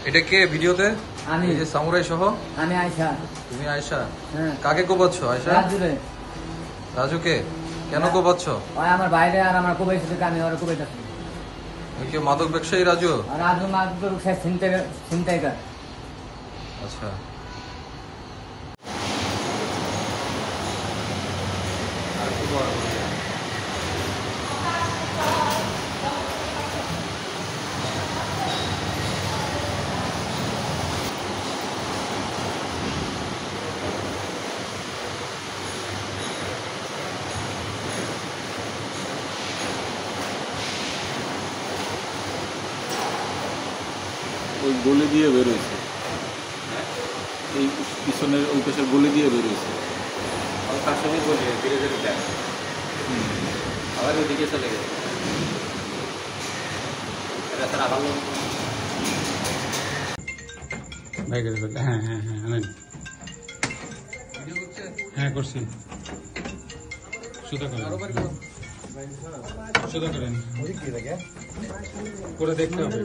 এটা কে ভিডিওতে? আমি। এই যে সামুরাই সহ? আমি আয়শা। তুমি আয়শা? হ্যাঁ। কাকে কোপাচ্ছ আয়শা? রাজুরে। রাজুকে? কেন কোপাচ্ছ? ওই আমার বাইরে আর আমার কোবাইছে থেকে আমি ওরা কোবাইতেছি। ওই কি মাদক ব্যবসায়ী রাজু? আর রাজু মাদক চিন্তাই কর। আচ্ছা। আর কি বল? ওই গলি দিয়ে বেরোয়েছে, এই পিছনের ওই পাশের গলি দিয়ে বেরোয়েছে। তার সঙ্গে বলি ধীরে ধীরে দেখ, আবার ওইদিকে চলে গেছে। এটা স্যার আবার ভাই করে ফেলতে। হ্যাঁ হ্যাঁ হ্যাঁ আনেন। হ্যাঁ করছি। সুতা করেন, সুতা করেন, করে দেখতে হবে।